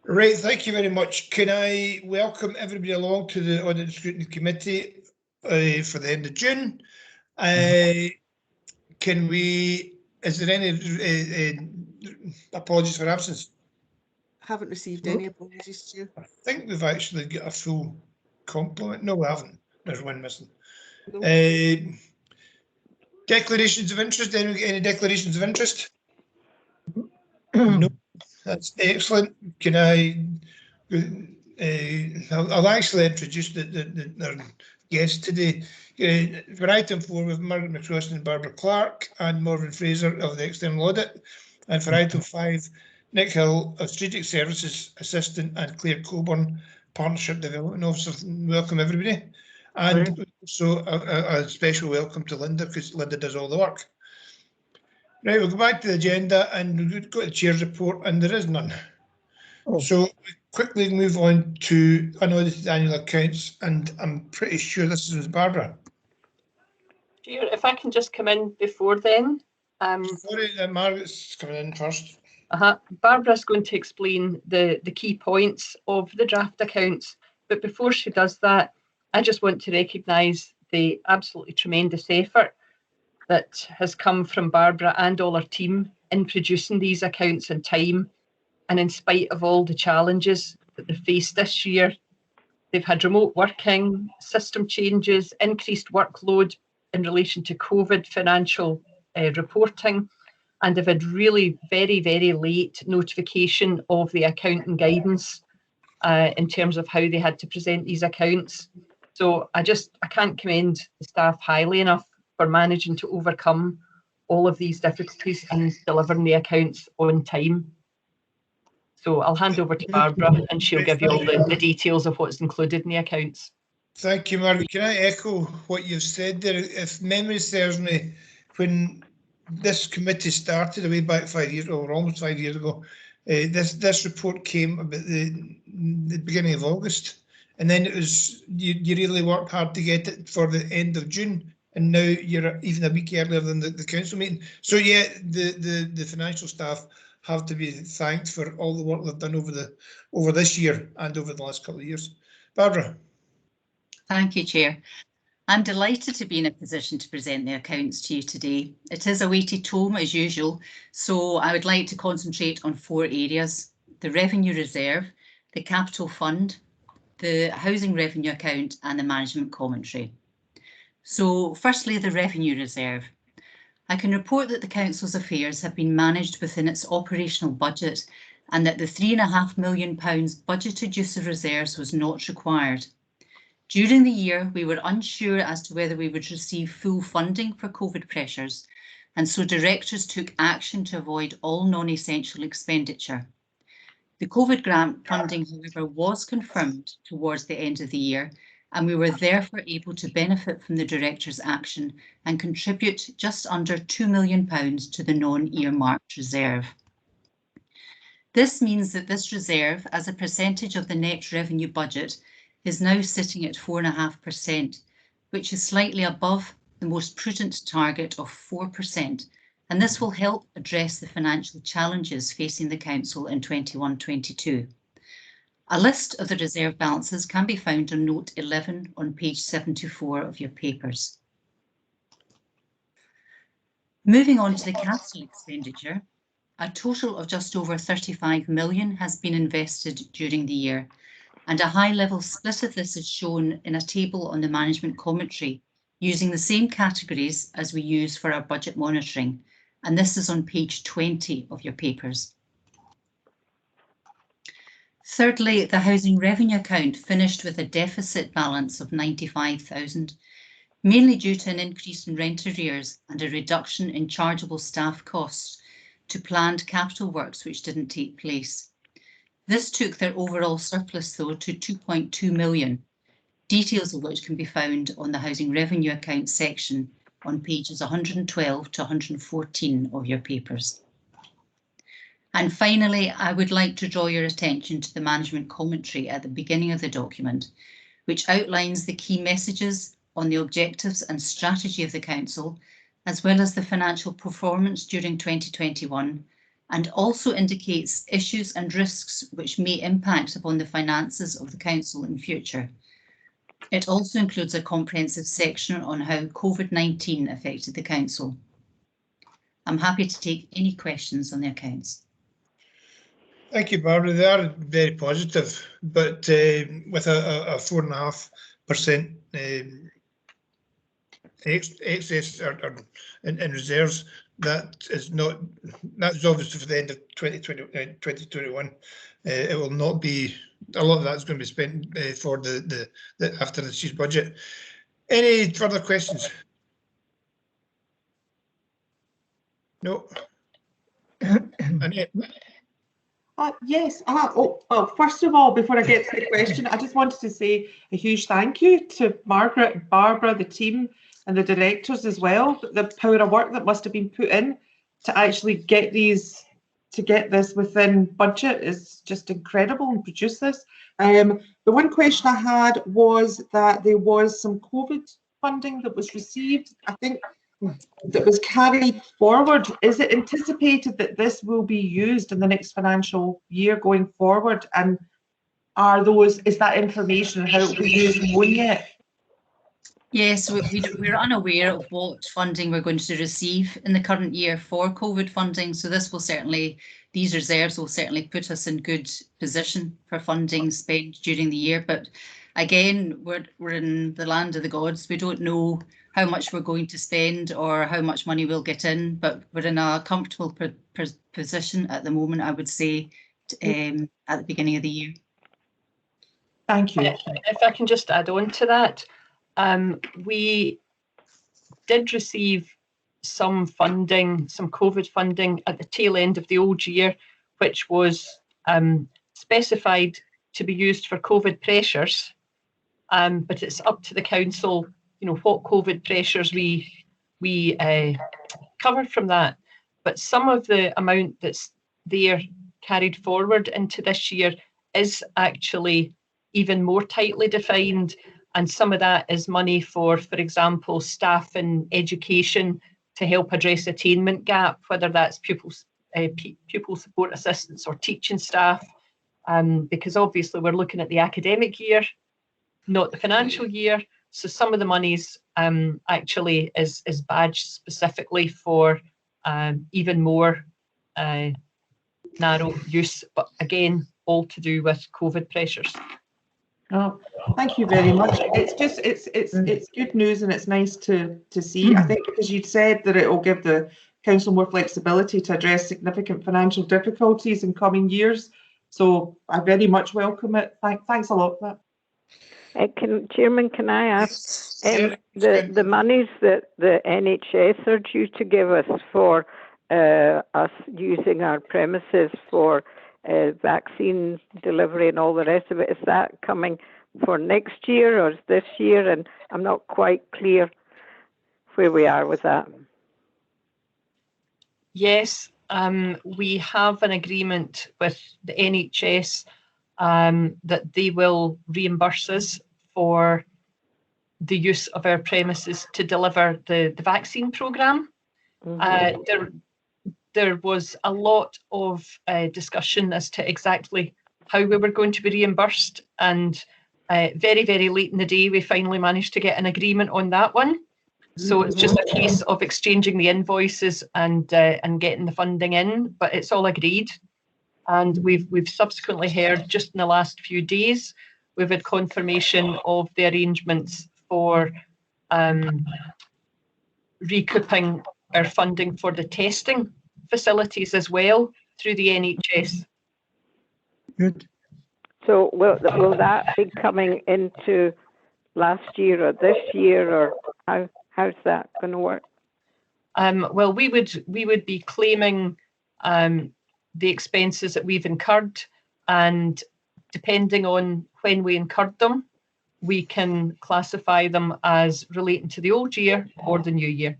Right, thank you very much. Can I welcome everybody along to the Audit and Scrutiny Committee for the end of June? Is there any apologies for absence? Haven't received any apologies, Chair. I think we've actually got a full complement. No, we haven't. There's one missing. No. Declarations of interest. Any declarations of interest? No. That's excellent. Can I'll actually introduce our guests today. For item 4, with Margaret McCrossen and Barbara Clark and Morgan Fraser of the External Audit. And for item 5, Nick Hill of Strategic Services Assistant and Claire Coburn, Partnership Development Officer. Welcome everybody. And so a special welcome to Linda, because Linda does all the work. Right, we'll go back to the agenda and we'll go to the Chair's report, and there is none. So we quickly move on to unaudited annual accounts, and I'm pretty sure this is Barbara. Chair, if I can just come in before then. Sorry, Margaret's coming in first. Barbara's going to explain the key points of the draft accounts, but before she does that, I just want to recognise the absolutely tremendous effort that has come from Barbara and all her team in producing these accounts in time. And in spite of all the challenges that they've faced this year, they've had remote working, system changes, increased workload in relation to COVID financial reporting, and they've had really very, very late notification of the accounting guidance in terms of how they had to present these accounts. So I can't commend the staff highly enough for managing to overcome all of these difficulties and delivering the accounts on time. So I'll hand over to Barbara and she'll give you all the details of what's included in the accounts. Thank you, Margaret. Can I echo what you've said there? If memory serves me, when this committee started way back 5 years, or almost 5 years ago, this report came about the beginning of August, and then it was you really worked hard to get it for the end of June, and now you're even a week earlier than the council meeting. So yeah, the financial staff have to be thanked for all the work they've done over this year and over the last couple of years. Barbara. Thank you, Chair. I'm delighted to be in a position to present the accounts to you today. It is a weighted tome as usual, so I would like to concentrate on 4 areas: the revenue reserve, the capital fund, the housing revenue account and the management commentary. So firstly, the revenue reserve. I can report that the Council's affairs have been managed within its operational budget and that the £3.5 million budgeted use of reserves was not required. During the year, we were unsure as to whether we would receive full funding for COVID pressures, and so directors took action to avoid all non-essential expenditure. The COVID grant funding, however, was confirmed towards the end of the year, and we were therefore able to benefit from the directors' action and contribute just under £2 million to the non-earmarked reserve. This means that this reserve, as a percentage of the net revenue budget, is now sitting at 4.5%, which is slightly above the most prudent target of 4%, and this will help address the financial challenges facing the Council in 21-22. A list of the reserve balances can be found on note 11 on page 74 of your papers. Moving on to the capital expenditure, a total of just over £35 million has been invested during the year, and a high-level split of this is shown in a table on the management commentary using the same categories as we use for our budget monitoring, and this is on page 20 of your papers. Thirdly, the housing revenue account finished with a deficit balance of £95,000, mainly due to an increase in rent arrears and a reduction in chargeable staff costs to planned capital works which didn't take place. This took their overall surplus, though, to £2.2 million, details of which can be found on the housing revenue account section on pages 112 to 114 of your papers. And finally, I would like to draw your attention to the management commentary at the beginning of the document, which outlines the key messages on the objectives and strategy of the Council, as well as the financial performance during 2021 and also indicates issues and risks which may impact upon the finances of the Council in future. It also includes a comprehensive section on how COVID-19 affected the Council. I'm happy to take any questions on the accounts. Thank you, Barbara. They are very positive, but with a 4.5% excess or in reserves, that's obviously for the end of 2021. It will not be, a lot of that's going to be spent for the after this year's budget. Any further questions? No. Annette? Yes. Well, first of all, before I get to the question, I just wanted to say a huge thank you to Margaret, Barbara, the team, and the directors as well. The power of work that must have been put in to actually get this within budget is just incredible, and produce this. The one question I had was that there was some COVID funding that was received, I think, that was carried forward. Is it anticipated that this will be used in the next financial year going forward? And is that information how it will be used known yet? Yes, we're unaware of what funding we're going to receive in the current year for COVID funding. So these reserves will certainly put us in good position for funding spent during the year. But again, we're in the land of the gods. We don't know how much we're going to spend or how much money we'll get in, but we're in a comfortable position at the moment, I would say, at the beginning of the year. Thank you. If I can just add on to that, we did receive some funding, some COVID funding at the tail end of the old year, which was specified to be used for COVID pressures, but it's up to the council, what COVID pressures we covered from that. But some of the amount that's there carried forward into this year is actually even more tightly defined, and some of that is money for example, staff in education to help address attainment gap, whether that's pupil support assistants or teaching staff, because obviously we're looking at the academic year, not the financial year. So some of the monies actually is badged specifically for even more narrow use, but again, all to do with COVID pressures. Oh, thank you very much. It's good news, and it's nice to see. I think because you'd said that it will give the council more flexibility to address significant financial difficulties in coming years. So I very much welcome it. Thanks a lot for that. Chairman, can I ask, the monies that the NHS are due to give us for us using our premises for vaccine delivery and all the rest of it, is that coming for next year or is this year? And I'm not quite clear where we are with that. Yes, we have an agreement with the NHS that they will reimburse us for the use of our premises to deliver the vaccine programme. There was a lot of discussion as to exactly how we were going to be reimbursed, and very, very late in the day we finally managed to get an agreement on that one. So it's just a case of exchanging the invoices and getting the funding in, but it's all agreed. And we've subsequently heard, just in the last few days, we've had confirmation of the arrangements for recouping our funding for the testing facilities as well through the NHS. Good. So will that be coming into last year or this year, or how's that going to work? Well, we would be claiming the expenses that we've incurred, and depending on when we incurred them, we can classify them as relating to the old year or the new year.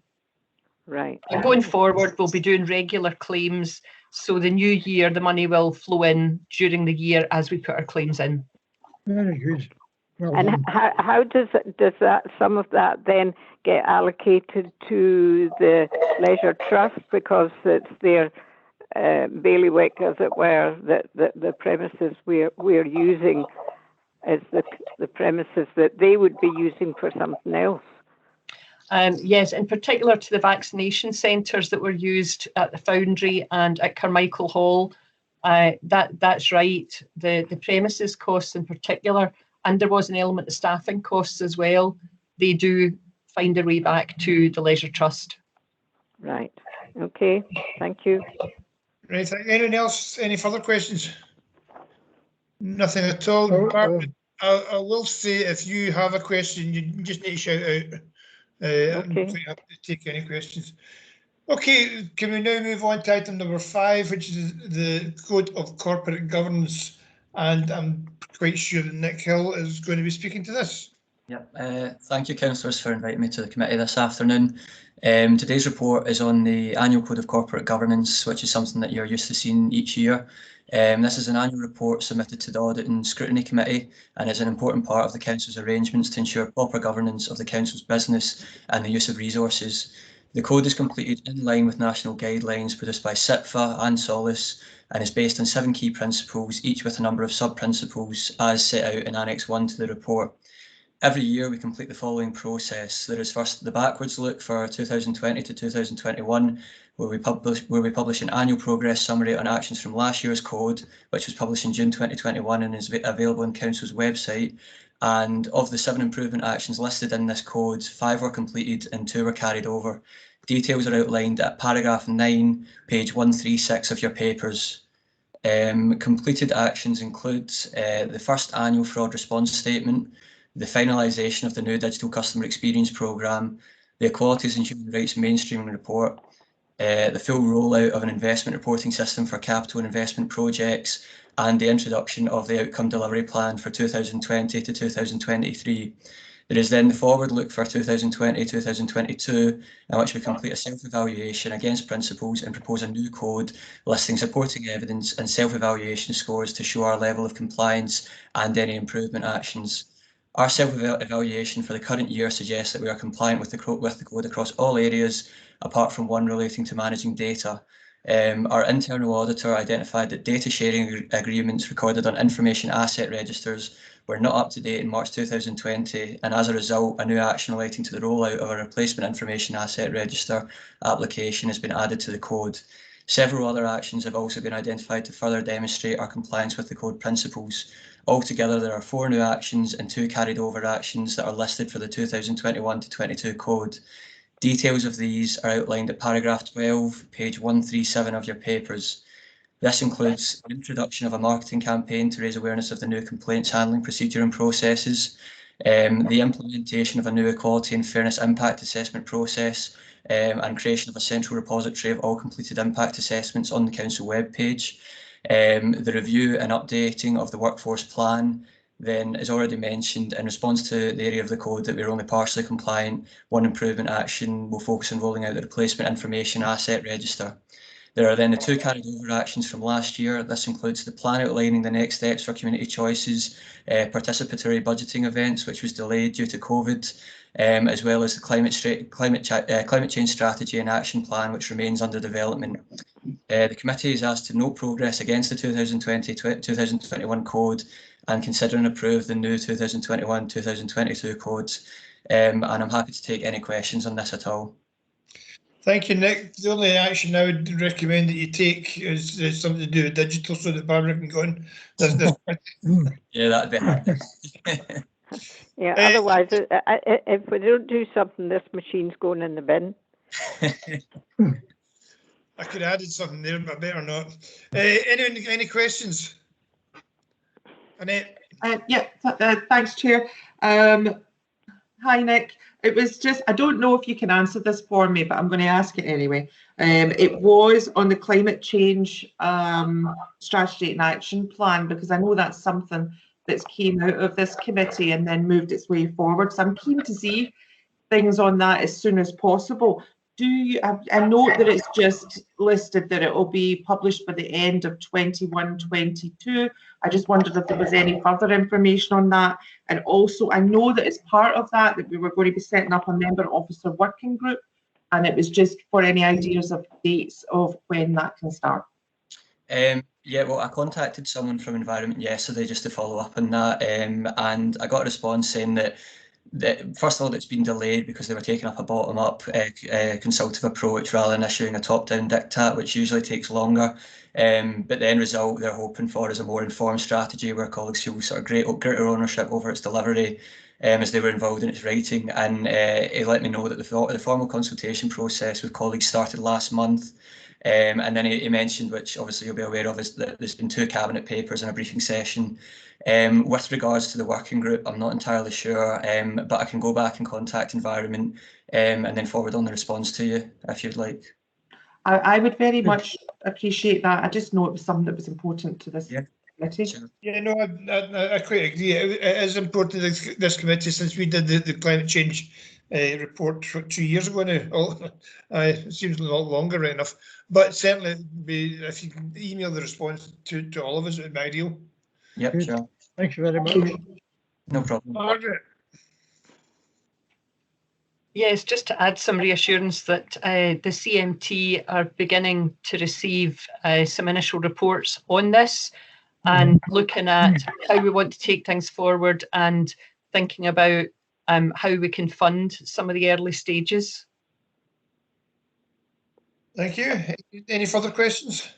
Right. And going forward, we'll be doing regular claims, so the new year, the money will flow in during the year as we put our claims in. Very good. Well and done. how does that some of that then get allocated to the Leisure Trust, because it's their bailiwick, as it were, that the premises we're using as the premises that they would be using for something else. Yes, in particular to the vaccination centres that were used at the Foundry and at Carmichael Hall. That's right. The premises costs in particular, and there was an element of staffing costs as well. They do find their way back to the Leisure Trust. Right. Okay. Thank you. Right. Anyone else? Any further questions? Nothing at all. Barbara, I will say, if you have a question, you just need to shout out. I'm quite happy to take any questions. Okay, can we now move on to item number 5, which is the Code of Corporate Governance, and I'm quite sure that Nick Hill is going to be speaking to this. Yep. Thank you, councillors, for inviting me to the committee this afternoon. Today's report is on the annual Code of Corporate Governance, which is something that you're used to seeing each year. This is an annual report submitted to the Audit and Scrutiny Committee, and is an important part of the Council's arrangements to ensure proper governance of the Council's business and the use of resources. The code is completed in line with national guidelines produced by SIPFA and SOLACE, and is based on 7 key principles, each with a number of sub-principles as set out in Annex 1 to the report. Every year we complete the following process. There is first the backwards look for 2020 to 2021, where we publish an annual progress summary on actions from last year's code, which was published in June 2021 and is available on Council's website. And of the 7 improvement actions listed in this code, 5 were completed and 2 were carried over. Details are outlined at paragraph 9, page 136 of your papers. Completed actions include the first annual fraud response statement, the finalisation of the new digital customer experience programme, the Equalities and Human Rights mainstreaming report, the full rollout of an investment reporting system for capital and investment projects, and the introduction of the outcome delivery plan for 2020 to 2023. There is then the forward look for 2020-2022, in which we complete a self-evaluation against principles and propose a new code listing supporting evidence and self-evaluation scores to show our level of compliance and any improvement actions. Our self-evaluation for the current year suggests that we are compliant with the code across all areas, apart from one relating to managing data. Our internal auditor identified that data sharing agreements recorded on information asset registers were not up to date in March 2020, and as a result, a new action relating to the rollout of a replacement information asset register application has been added to the code. Several other actions have also been identified to further demonstrate our compliance with the code principles. Altogether, there are 4 new actions and 2 carried over actions that are listed for the 2021 to 22 code. Details of these are outlined at paragraph 12, page 137 of your papers. This includes the introduction of a marketing campaign to raise awareness of the new complaints handling procedure and processes, the implementation of a new equality and fairness impact assessment process, and creation of a central repository of all completed impact assessments on the council webpage. The review and updating of the workforce plan. Then, as already mentioned, in response to the area of the code that we're only partially compliant, one improvement action will focus on rolling out the replacement information asset register. There are then the 2 carried over actions from last year. This includes the plan outlining the next steps for community choices, participatory budgeting events, which was delayed due to COVID, as well as the climate change strategy and action plan, which remains under development. The committee is asked to note progress against the 2020-2021 code and consider and approve the new 2021-2022 codes. And I'm happy to take any questions on this at all. Thank you, Nick. The only action I would recommend that you take is something to do with digital, so that Barbara can go on. Yeah, that'd be handy. Yeah, otherwise, if we don't do something, this machine's going in the bin. I could have added something there, but better not. Anyone, any questions? Annette? Yeah, thanks, Chair. Hi, Nick. It was just, I don't know if you can answer this for me, but I'm going to ask it anyway. It was on the climate change strategy and action plan, because I know that's something that's came out of this committee and then moved its way forward. So I'm keen to see things on that as soon as possible. Do you, I note that it's just listed that it will be published by the end of 21-22. I just wondered if there was any further information on that. And also, I know that as part of that we were going to be setting up a member officer working group, and it was just for any ideas of dates of when that can start. Yeah, well, I contacted someone from Environment yesterday just to follow up on that, and I got a response saying that first of all, it's been delayed because they were taking up a bottom-up consultative approach rather than issuing a top-down diktat, which usually takes longer. But the end result they're hoping for is a more informed strategy where colleagues feel sort of greater ownership over its delivery, as they were involved in its writing. And he let me know that the formal consultation process with colleagues started last month. And then he mentioned, which obviously you'll be aware of, is that there's been 2 cabinet papers and a briefing session. With regards to the working group, I'm not entirely sure, but I can go back and contact Environment and then forward on the response to you if you'd like. I would very much appreciate that. I just know it was something that was important to this committee. Sure. Yeah, no, I quite agree. It is important to this committee since we did the climate change report 2 years ago now. It seems a lot longer, right enough. But certainly, if you can email the response to all of us, it would be ideal. Yep, Good. sure. Thank you very much. No problem. Margaret. Yes, just to add some reassurance that the CMT are beginning to receive some initial reports on this and looking at how we want to take things forward and thinking about how we can fund some of the early stages. Thank you. Any further questions?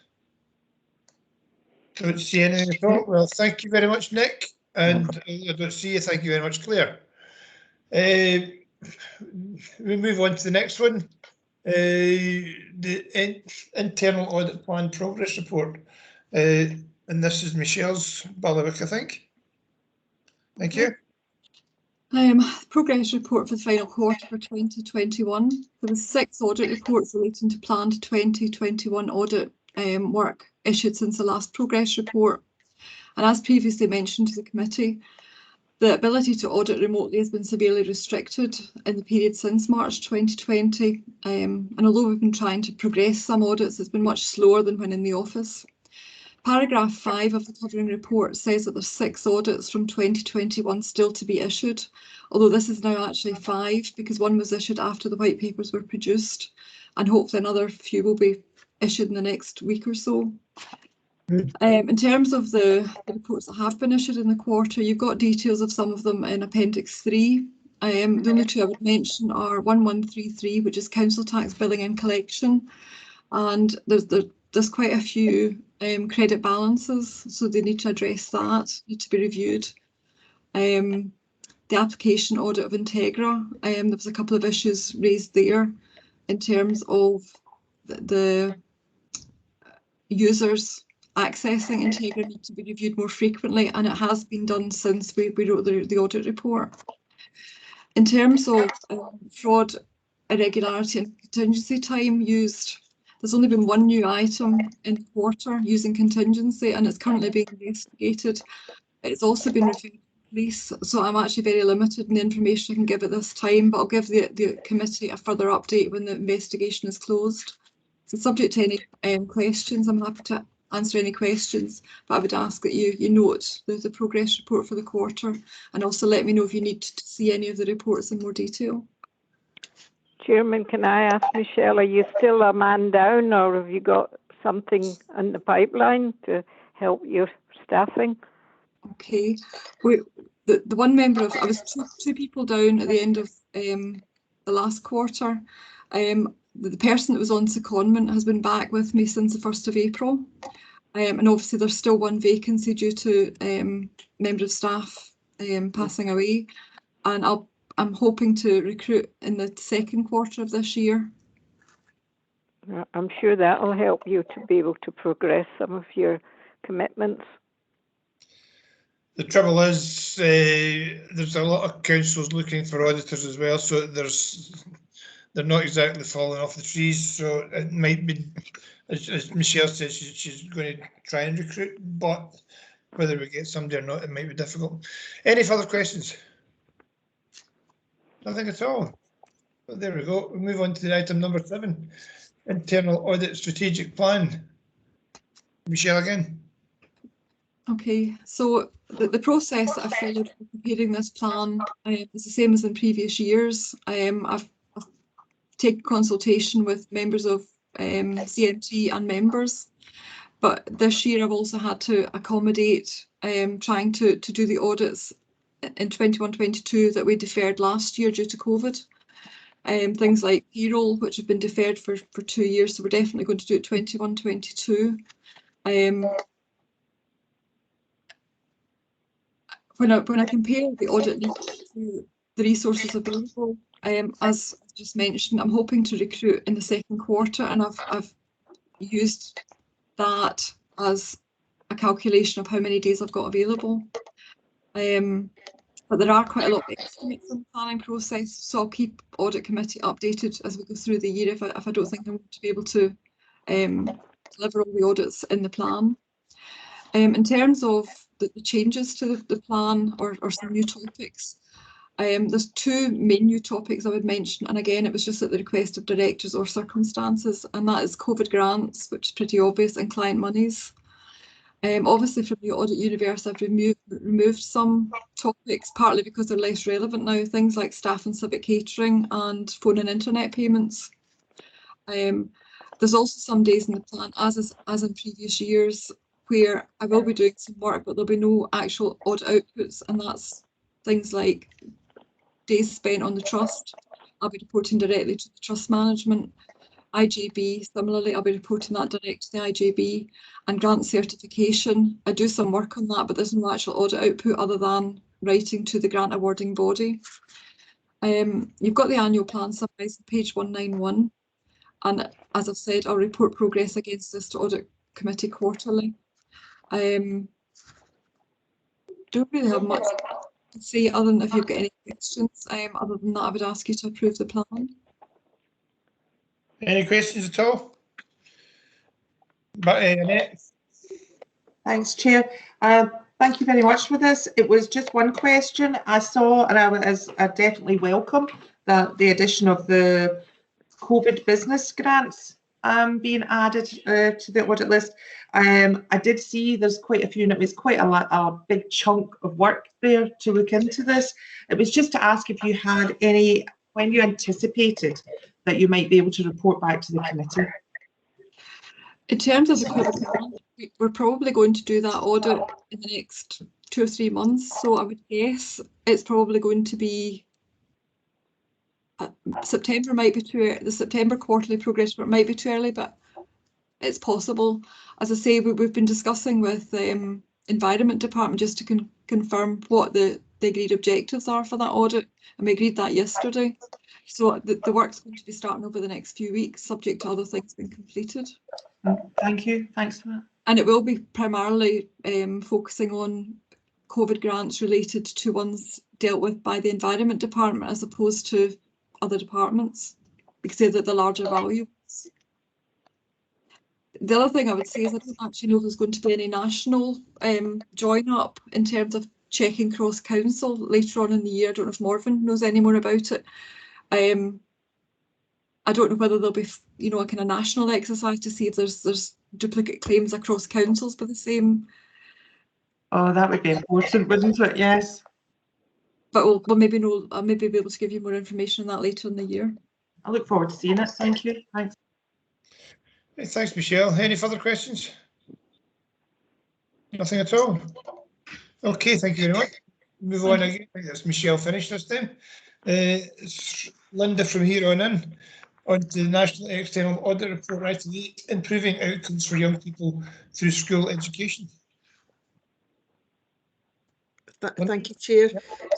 Don't see any at all. Well, thank you very much, Nick. And I don't see you. Thank you very much, Claire. We move on to the next one. The internal audit plan progress report. And this is Michelle's bailiwick, I think. Thank you. Progress report for the final quarter for 2021. There were 6 audit reports relating to planned 2021 audit work issued since the last progress report. And as previously mentioned to the committee, the ability to audit remotely has been severely restricted in the period since March 2020. And although we've been trying to progress some audits, it's been much slower than when in the office. Paragraph 5 of the covering report says that there's 6 audits from 2021 still to be issued, although this is now actually 5 because one was issued after the white papers were produced, and hopefully another few will be issued in the next week or so. In terms of the reports that have been issued in the quarter, you've got details of some of them in Appendix 3. The only 2 I would mention are 1133, which is council tax billing and collection, and there's quite a few credit balances, so they need to address that, need to be reviewed. The application audit of Integra, there was a couple of issues raised there in terms of the users accessing Integra need to be reviewed more frequently, and it has been done since we wrote the audit report. In terms of fraud, irregularity and contingency time used, there's only been 1 new item in the quarter using contingency, and it's currently being investigated. It's also been reviewed by police, so I'm actually very limited in the information I can give at this time, but I'll give the committee a further update when the investigation is closed. So subject to any questions, I'm happy to answer any questions, but I would ask that you note the progress report for the quarter, and also let me know if you need to see any of the reports in more detail. Chairman, can I ask Michelle, are you still a man down, or have you got something in the pipeline to help your staffing? Okay, the one member of, I was two people down at the end of the last quarter. The person that was on secondment has been back with me since the 1st of April. And obviously there's still 1 vacancy due to member of staff passing away. And I'm hoping to recruit in the 2nd quarter of this year. I'm sure that will help you to be able to progress some of your commitments. The trouble is, there's a lot of councils looking for auditors as well, so they're not exactly falling off the trees. So it might be, as Michelle says, she's going to try and recruit, but whether we get somebody or not, it might be difficult. Any further questions? Nothing at all. Well, there we go. We move on to item number 7, internal audit strategic plan. Michelle again. Okay, so the process that I followed for preparing this plan is the same as in previous years. I've taken consultation with members of CMT and members. But this year I've also had to accommodate trying to do the audits in 21-22 that we deferred last year due to COVID. Things like payroll, which have been deferred for 2 years, so we're definitely going to do it 21-22. When I compare the audit needs to the resources available, as just mentioned, I'm hoping to recruit in the second quarter, and I've used that as a calculation of how many days I've got available. But there are quite a lot of estimates in the planning process, so I'll keep audit committee updated as we go through the year if I don't think I'm going to be able to deliver all the audits in the plan. In terms of the changes to the plan or some new topics, there's 2 main new topics I would mention, and again it was just at the request of directors or circumstances, and that is COVID grants, which is pretty obvious, and client monies. Obviously from the audit universe I've removed some topics, partly because they're less relevant now, things like staff and civic catering and phone and internet payments. There's also some days in the plan, as in previous years, where I will be doing some work but there'll be no actual audit outputs, and that's things like days spent on the trust. I'll be reporting directly to the trust management. IJB, similarly, I'll be reporting that direct to the IJB, and grant certification. I do some work on that, but there's no actual audit output other than writing to the grant awarding body. You've got the annual plan summarised on page 191, and as I've said, I'll report progress against this to audit committee quarterly. Don't really have much to say other than if you've got any questions. Other than that, I would ask you to approve the plan. Any questions at all? But Annette? Thanks, Chair. Thank you very much for this. It was just one question I saw, and I definitely welcome the addition of the COVID business grants being added to the audit list. I did see there's quite a few, and it was quite a big chunk of work there to look into this. It was just to ask if you had any, when you anticipated that you might be able to report back to the committee. In terms of the COVID, we're probably going to do that audit in the next 2 or 3 months, so I would guess it's probably going to be September. Might be too early. The September quarterly progress report might be too early, but it's possible. As I say, we've been discussing with the Environment Department just to confirm what the agreed objectives are for that audit, and we agreed that yesterday. So the work's going to be starting over the next few weeks, subject to other things being completed. Thank you. Thanks for that. And it will be primarily focusing on COVID grants related to ones dealt with by the Environment Department as opposed to other departments, because they're the larger values. The other thing I would say is I don't actually know if there's going to be any national join up in terms of checking cross council later on in the year. I don't know if Morven knows any more about it. I don't know whether there'll be, you know, a kind of national exercise to see if there's duplicate claims across councils for the same. Oh, that would be important, wouldn't it? Yes. But we'll maybe know. I'll maybe be able to give you more information on that later in the year. I look forward to seeing it. Thank you. Thanks. Thanks, Michelle. Any further questions? Nothing at all. Okay, thank you very much. Move on again. I think that's Michelle finished this time. It's Linda from here on in. On to the National External Audit Report, Item 8, improving outcomes for young people through school education. Thank you, Chair.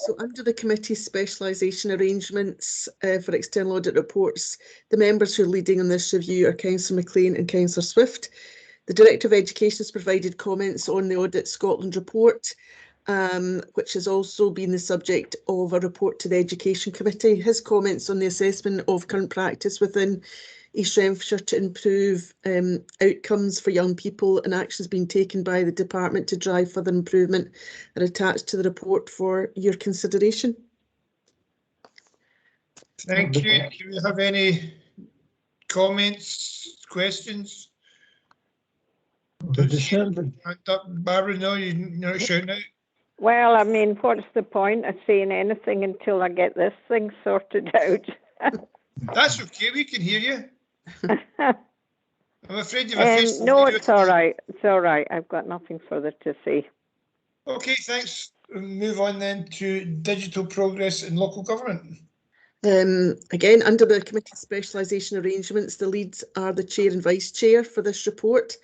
So under the committee's specialisation arrangements for external audit reports, the members who are leading on this review are Councillor McLean and Councillor Swift. The Director of Education has provided comments on the Audit Scotland report, which has also been the subject of a report to the Education Committee. His comments on the assessment of current practice within East Renfrewshire to improve outcomes for young people and actions being taken by the department to drive further improvement are attached to the report for your consideration. Thank you. Do you have any comments, questions? Barbara, no, you're not shouting out. Well, I mean, what's the point of saying anything until I get this thing sorted out? That's okay, we can hear you. I'm afraid you've a face. No, it's all right. It's all right. I've got nothing further to say. Okay, thanks. Move on then to digital progress in local government. Again, under the committee specialisation arrangements, the leads are the chair and vice chair for this report.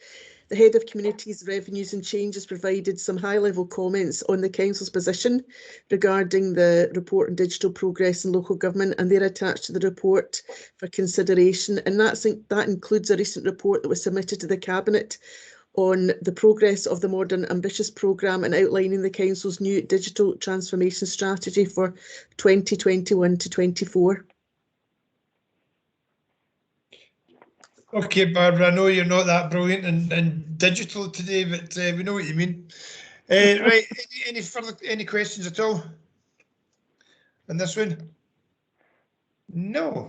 The head of communities, revenues and changes provided some high-level comments on the council's position regarding the report on digital progress in local government, and they're attached to the report for consideration. And that includes a recent report that was submitted to the Cabinet on the progress of the Modern Ambitious programme and outlining the council's new digital transformation strategy for 2021 to 24. Okay, Barbara, I know you're not that brilliant in digital today, but we know what you mean. Right, any questions at all on this one? No.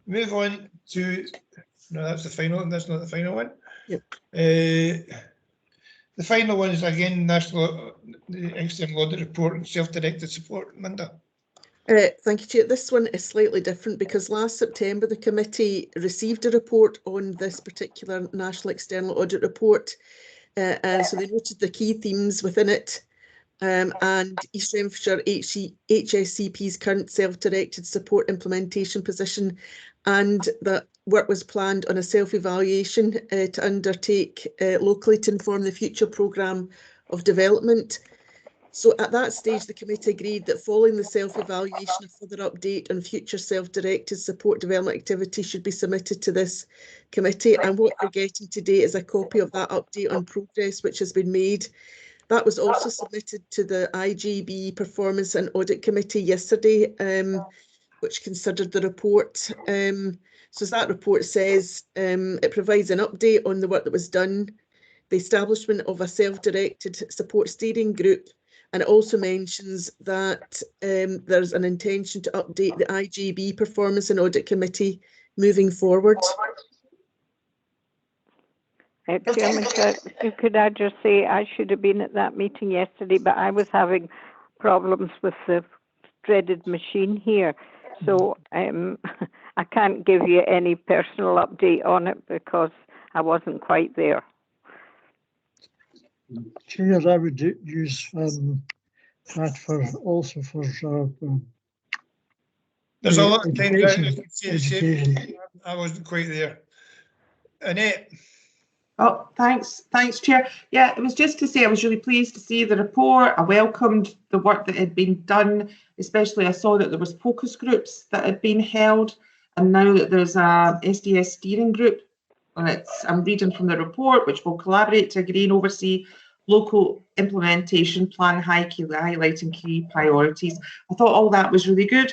Move on to, no, that's the final one, that's not the final one. Yep. The final one is again the External Audit Report and Self-Directed Support. Linda. Thank you, Chair. This one is slightly different because last September the committee received a report on this particular National External Audit Report, and so they noted the key themes within it, and East Renfrewshire HSCP's current self-directed support implementation position, and that work was planned on a self-evaluation to undertake locally to inform the future programme of development. So at that stage, the committee agreed that following the self-evaluation, a further update on future self-directed support development activity should be submitted to this committee. And what you're getting today is a copy of that update on progress which has been made. That was also submitted to the IGB Performance and Audit Committee yesterday, which considered the report. So as that report says, it provides an update on the work that was done, the establishment of a self-directed support steering group, and it also mentions that there's an intention to update the IGB Performance and Audit Committee moving forward. Chairman, could I just say I should have been at that meeting yesterday, but I was having problems with the dreaded machine here. So I can't give you any personal update on it because I wasn't quite there. Chair, I would use that for also for there's a lot of times education. I wasn't quite there. Annette. Oh, thanks, Chair. Yeah, it was just to say I was really pleased to see the report. I welcomed the work that had been done, especially I saw that there was focus groups that had been held, and now that there's a SDS steering group, and I'm reading from the report, which will collaborate to agree and oversee local implementation plan, highlighting key priorities. I thought all that was really good.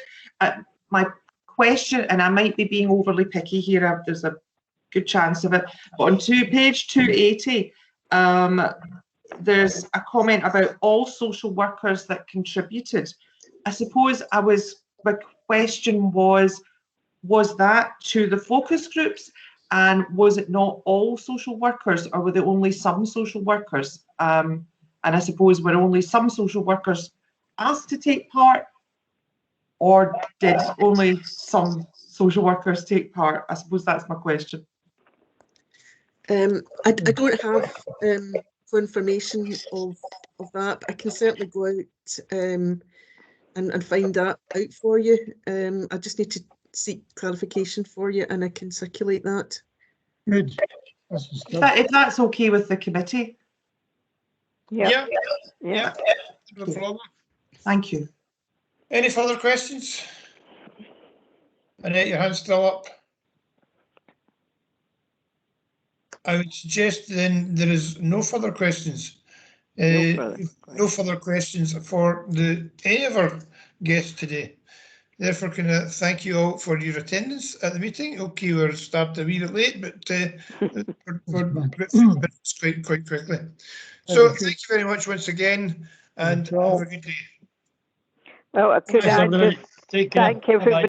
My question, and I might be being overly picky here, there's a good chance of it, but on page 280, there's a comment about all social workers that contributed. I suppose my question was that to the focus groups, and was it not all social workers, or were there only some social workers? And I suppose were only some social workers asked to take part, or did only some social workers take part? I suppose that's my question. I don't have confirmation of that, but I can certainly go out and find that out for you. I just need to seek clarification for you, and I can circulate that. Good. If that's okay with the committee. Yeah. Yeah. No problem. Thank you. Any further questions? Annette, your hand's still up. I would suggest then there is no further questions. No further questions for any of our guests today. Therefore, can I thank you all for your attendance at the meeting. Okay, we're starting a wee bit late, but we're quite quickly. So thank you very much once again, and have a good day. Well, could I just thank everybody.